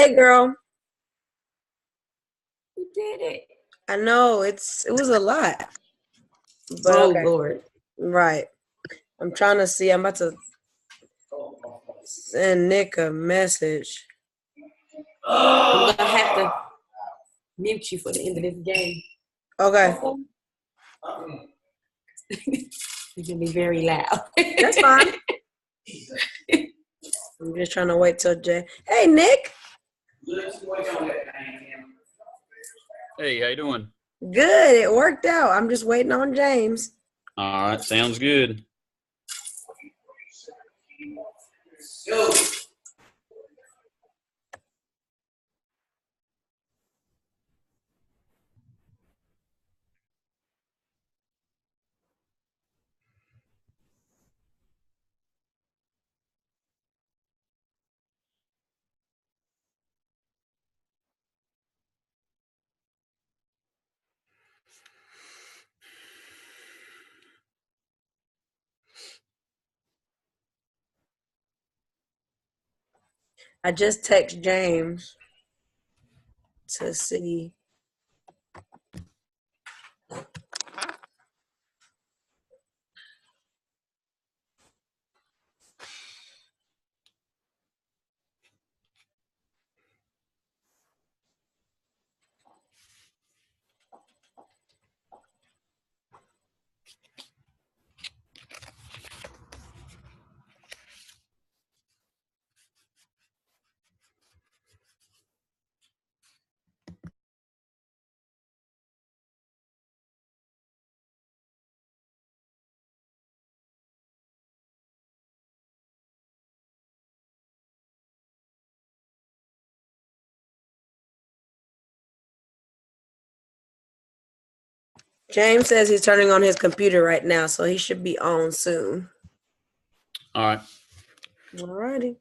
Hey girl, You did it. I know it was a lot, but Oh okay, Lord. right. I'm trying to see. I'm about to send Nick a message. I'm gonna have to mute you for the end of this game. Okay, You're gonna be very loud. that's fine. I'm just trying to wait till Jay. Hey Nick, Hey, how you doing? good. It worked out. I'm just waiting on James. All right, sounds good. I just text James to see. James says he's turning on his computer right now, so he should be on soon. All right. Alrighty.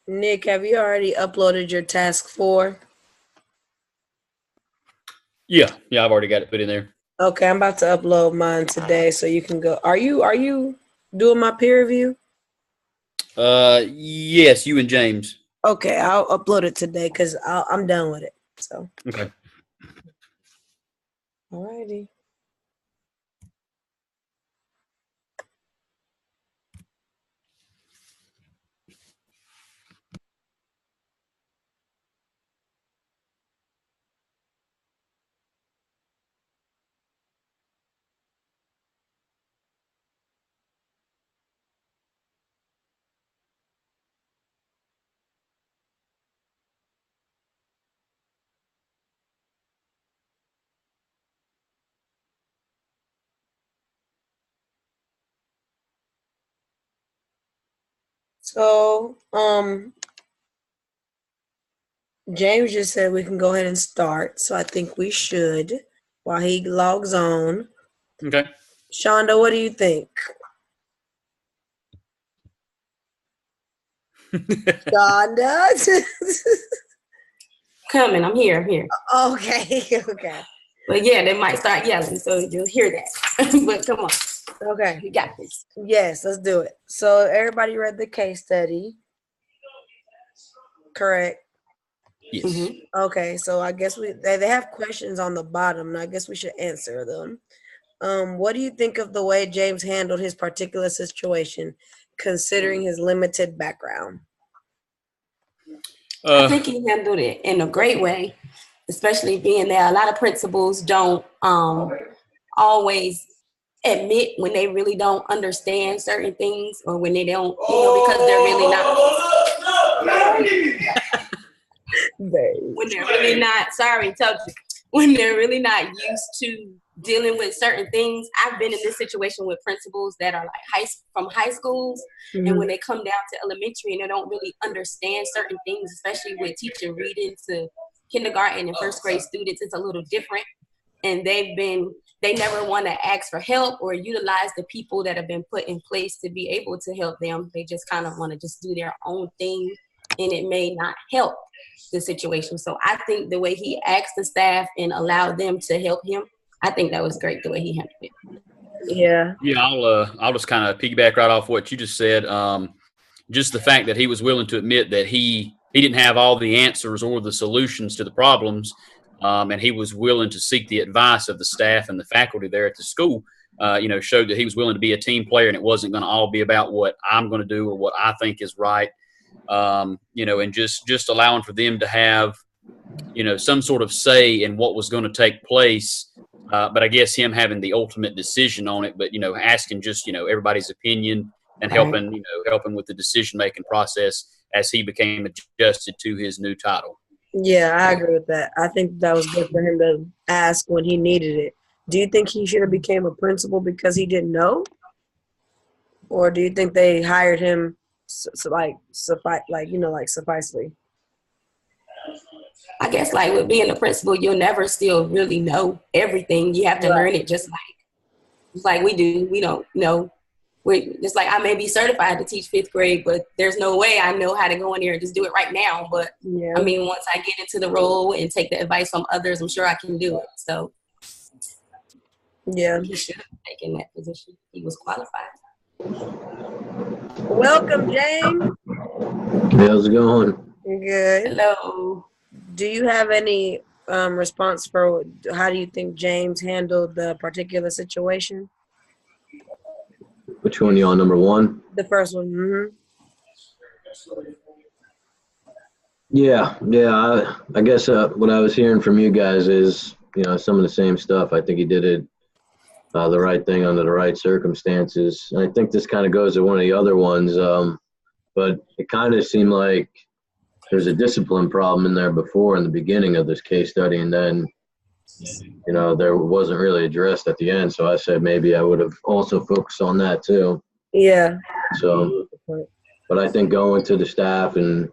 Nick, have you already uploaded your task 4? Yeah, I've already got it put in there. Okay, I'm about to upload mine today so you can go. Are you doing my peer review? Yes, you and James. Okay, I'll upload it today because I'm done with it. So, Okay. alrighty. So, James just said we can go ahead and start. So I think we should while he logs on. Okay. Shonda, what do you think? Shonda? Coming, I'm here. Okay, okay. But yeah, they might start yelling, so you'll hear that. But come on, Okay. you got this. Yes, let's do it. So everybody read the case study. Correct. Yes. Mm-hmm. Okay, so I guess they have questions on the bottom, and I guess we should answer them. What do you think of the way James handled his particular situation, considering his limited background? I think he handled it in a great way, especially being there. A lot of principals don't always admit when they really don't understand certain things, or when they don't, because they're really not. When they're really not, sorry, told you. When they're really not used to dealing with certain things. I've been in this situation with principals that are like from high schools, and when they come down to elementary and they don't really understand certain things, especially with teaching reading to kindergarten and first grade students, it's a little different. And they never want to ask for help or utilize the people that have been put in place to be able to help them. They just kind of want to just do their own thing, and it may not help the situation. So I think the way he asked the staff and allowed them to help him, I think that was great the way he handled it. Yeah. Yeah, I'll just kind of piggyback right off what you just said. Just the fact that he was willing to admit that he didn't have all the answers or the solutions to the problems, and he was willing to seek the advice of the staff and the faculty there at the school. Showed that he was willing to be a team player, and it wasn't going to all be about what I'm going to do or what I think is right. And just allowing for them to have, some sort of say in what was going to take place. But I guess him having the ultimate decision on it, but, asking just, everybody's opinion and helping with the decision-making process as he became adjusted to his new title. Yeah, I agree with that. I think that was good for him to ask when he needed it. Do you think he should have became a principal because he didn't know? Or do you think they hired him sufficely? I guess like with being a principal, you'll never still really know everything. You have to learn it just like we do. We don't know. We're just like, I may be certified to teach 5th grade, but there's no way I know how to go in there and just do it right now. But yeah. I mean, once I get into the role and take the advice from others, I'm sure I can do it. So yeah, he should have taken that position. He was qualified. Welcome, James. How's it going? Good. Hello. Do you have any response for how do you think James handled the particular situation? Which one, you on, number one? The first one. Mm-hmm. Yeah. I guess what I was hearing from you guys is, some of the same stuff. I think he did it the right thing under the right circumstances. And I think this kind of goes to one of the other ones, but it kind of seemed like there's a discipline problem in there before in the beginning of this case study, and then there wasn't really addressed at the end. So I said maybe I would have also focused on that too. Yeah. So, but I think going to the staff and,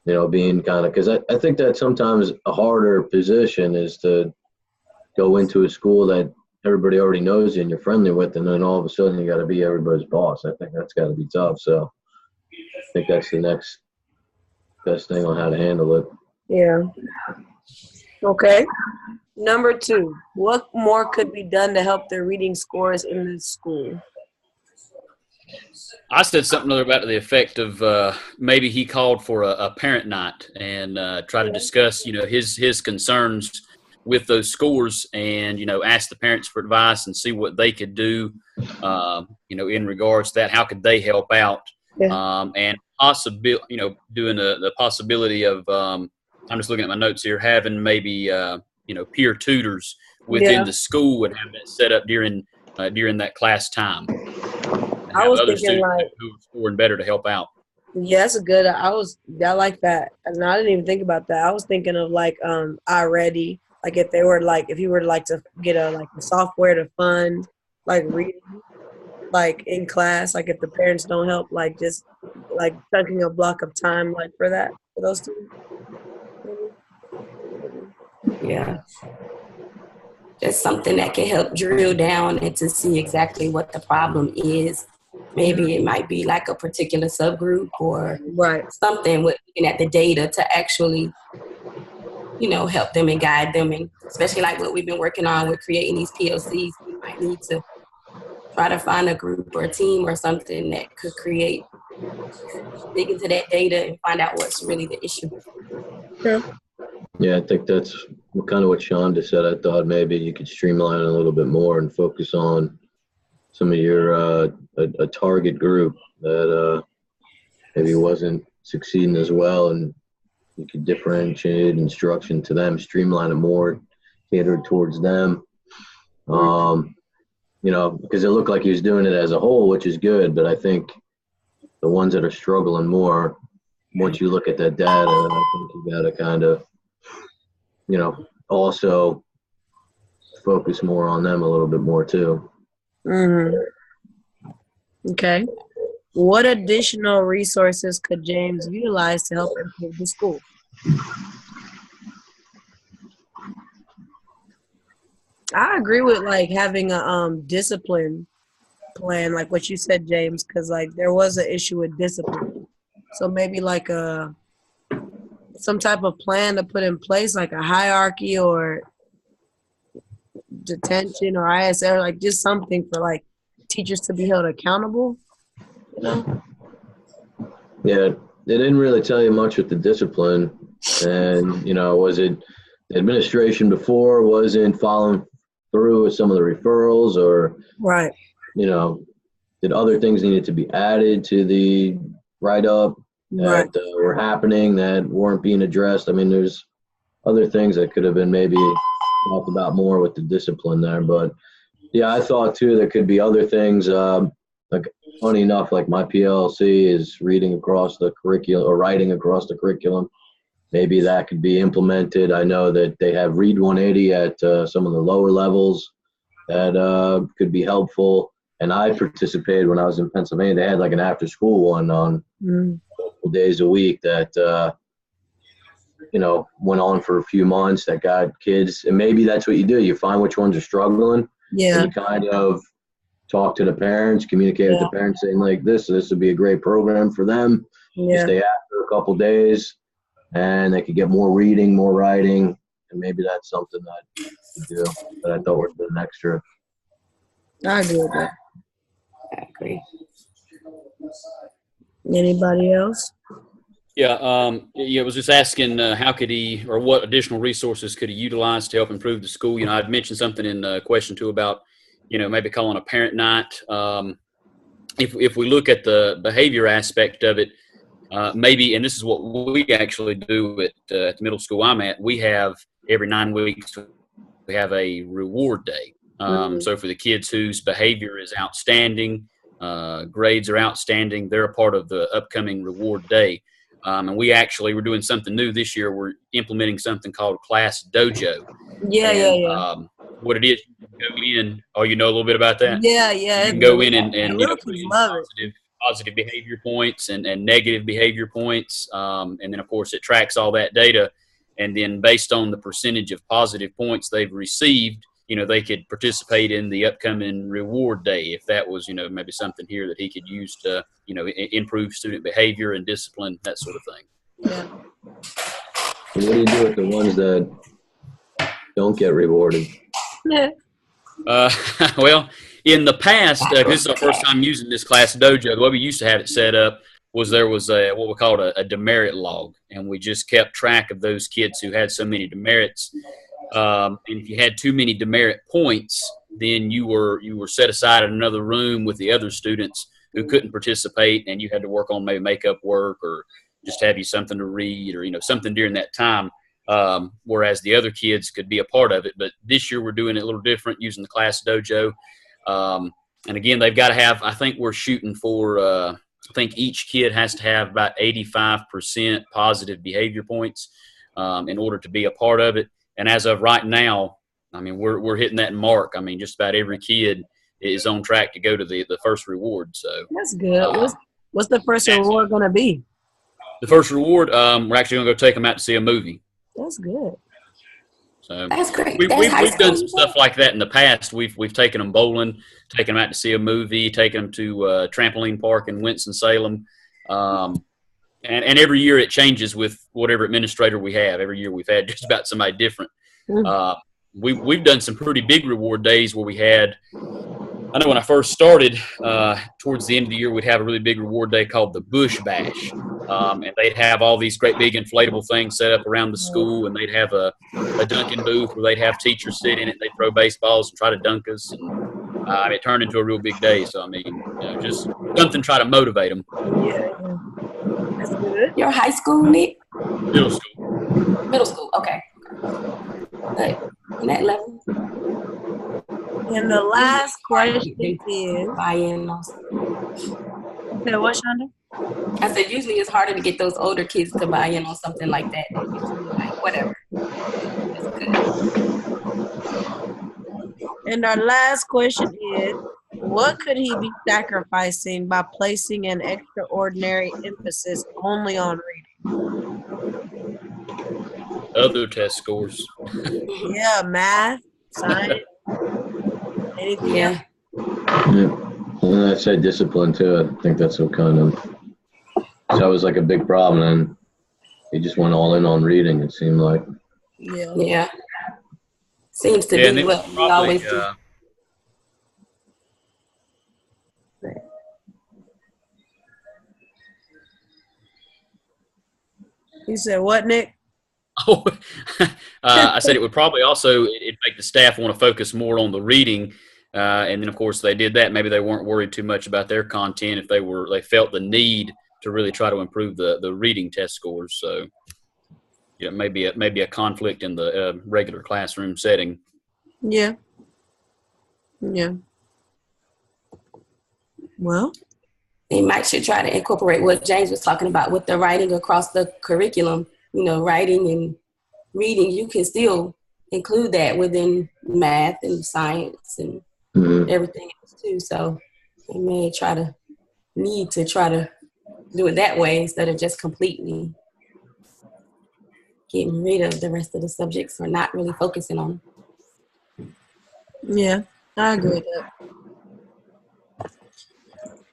being kind of, because I think that sometimes a harder position is to go into a school that everybody already knows you and you're friendly with, and then all of a sudden you got to be everybody's boss. I think that's got to be tough. So I think that's the next best thing on how to handle it. Yeah. Okay. Number 2, what more could be done to help their reading scores in the school? I said something other about the effect of maybe he called for a parent night and try to discuss, his concerns with those scores and, ask the parents for advice and see what they could do, in regards to that. How could they help out? Yeah. And possibly, doing the possibility of, I'm just looking at my notes here, having maybe, peer tutors within the school and have that set up during that class time. I Have was other thinking students like, who are scoring better to help out. yeah, that's a good. I like that, and I didn't even think about that. I was thinking of like iReady, like if you were like to get a software to fund like reading, like in class, like if the parents don't help, like just like chunking a block of time like for those students. Yeah. Just something that can help drill down and to see exactly what the problem is. Maybe it might be like a particular subgroup or something with looking at the data to actually, help them and guide them. And especially like what we've been working on with creating these PLCs, we might need to try to find a group or a team or something that could dig into that data and find out what's really the issue. Yeah, I think that's kind of what Sean just said. I thought maybe you could streamline it a little bit more and focus on some of your a target group that maybe wasn't succeeding as well, and you could differentiate instruction to them, streamline it more, catered towards them. Because it looked like he was doing it as a whole, which is good, but I think the ones that are struggling more, once you look at that data, I think you got to kind of, also focus more on them a little bit more too. Okay. What additional resources could James utilize to help improve the school? I agree with like having a discipline plan, like what you said, James, because like there was an issue with discipline. So maybe like some type of plan to put in place, like a hierarchy or detention or ISR, like just something for like teachers to be held accountable. Yeah, they didn't really tell you much with the discipline, and was it the administration before wasn't following through with some of the referrals, or did other things needed to be added to the write-up that were happening that weren't being addressed? I mean, there's other things that could have been maybe talked about more with the discipline there, but yeah, I thought too there could be other things. Like funny enough, like my PLC is reading across the curriculum or writing across the curriculum. Maybe that could be implemented. I know that they have Read 180 at some of the lower levels that could be helpful. And I participated when I was in Pennsylvania. They had like an after-school one on multiple days a week that went on for a few months. That got kids, and maybe that's what you do. You find which ones are struggling. Yeah. And you kind of talk to the parents, communicate with the parents, saying like this would be a great program for them. Yeah. Stay after a couple days, and they could get more reading, more writing, and maybe that's something that you do that I thought was an extra. I agree with that. I agree. Anybody else? Yeah, I was just asking how could he, or what additional resources could he utilize to help improve the school? I'd mentioned something in question 2 about, maybe calling a parent night. If we look at the behavior aspect of it, maybe, and this is what we actually do at the middle school I'm at, we have every 9 weeks, we have a reward day. So for the kids whose behavior is outstanding, grades are outstanding, they're a part of the upcoming reward day. And we're doing something new this year. We're implementing something called Class Dojo. Yeah. What it is, you go in. Oh, you know a little bit about that? Yeah. You can go in and put in positive behavior points and negative behavior points. And then, of course, it tracks all that data. And then based on the percentage of positive points they've received, they could participate in the upcoming reward day if that was, maybe something here that he could use to, improve student behavior and discipline, that sort of thing. Yeah. And what do you do with the ones that don't get rewarded? Well, in the past, this is our first time using this class dojo. The way we used to have it set up was there was what we called a demerit log, and we just kept track of those kids who had so many demerits. And if you had too many demerit points, then you were set aside in another room with the other students who couldn't participate, and you had to work on maybe makeup work or just have you something to read or something during that time. Whereas the other kids could be a part of it. But this year we're doing it a little different using the class dojo. And again, they've got to have, I think we're shooting for, I think each kid has to have about 85% positive behavior points in order to be a part of it. And as of right now, I mean, we're hitting that mark. I mean, just about every kid is on track to go to the first reward. So That's good. What's the first reward going to be? The first reward, we're actually going to go take them out to see a movie. That's good. So That's great. We've That's done some stuff like that in the past. We've taken them bowling, taken them out to see a movie, taken them to trampoline park in Winston-Salem. And every year it changes with whatever administrator we have. Every year we've had just about somebody different. We've done some pretty big reward days where we had, I know when I first started, towards the end of the year, we'd have a really big reward day called the Bush Bash. And they'd have all these great big inflatable things set up around the school, and they'd have a dunking booth where they'd have teachers sit in it, they'd throw baseballs and try to dunk us. And it turned into a real big day. So, I mean, just something to try to motivate them. Yeah. That's good. Your high school, Nick? Middle school. Middle school, okay. Good. In that level? And the last question is, buy-in also. okay, what, Shonda? I said usually it's harder to get those older kids to buy in on something like that. They usually like whatever. That's good. And our last question is, what could he be sacrificing by placing an extraordinary emphasis only on reading? Other test scores. Yeah, math, science, anything else? Yeah. And I'd say discipline too. I think that's what kind of, that was like a big problem. And he just went all in on reading, it seemed like. Yeah. Yeah. Seems to And be it what was we always do. You said what, Nick? Oh, I said it would probably also it'd make the staff want to focus more on the reading, and then of course they did that. Maybe they weren't worried too much about their content if they felt the need to really try to improve the reading test scores. So, maybe a conflict in the regular classroom setting. Yeah. Yeah. Well, They should try to incorporate what James was talking about with the writing across the curriculum. Writing and reading, you can still include that within math and science and everything else too. So they may try to do it that way instead of just completely getting rid of the rest of the subjects or not really focusing on them. yeah, I agree with that.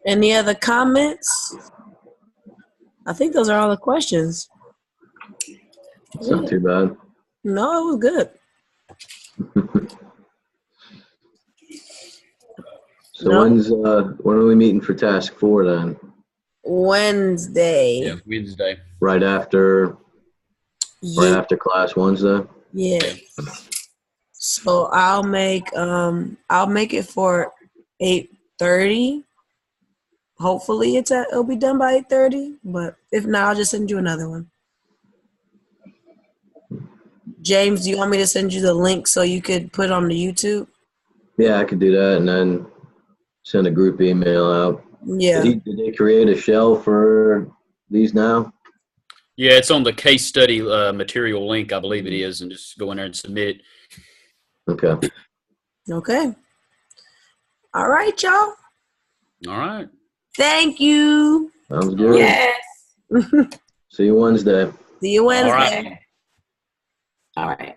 Any other comments? I think those are all the questions. It's not too bad. No, it was good. So No. when are we meeting for task 4 then? Wednesday. Yeah, Wednesday. Right after Yeah. class Wednesday? Yeah. So I'll make it for 8:30. Hopefully it'll be done by 8:30, but if not, I'll just send you another one. James, do you want me to send you the link so you could put it on the YouTube? Yeah, I could do that and then send a group email out. Yeah. Did they create a shell for these now? Yeah, it's on the case study material link, I believe it is, and just go in there and submit. Okay. Okay. All right, y'all. All right. Thank you. Sounds good. Yes. See you Wednesday. See you All Wednesday. right. All right.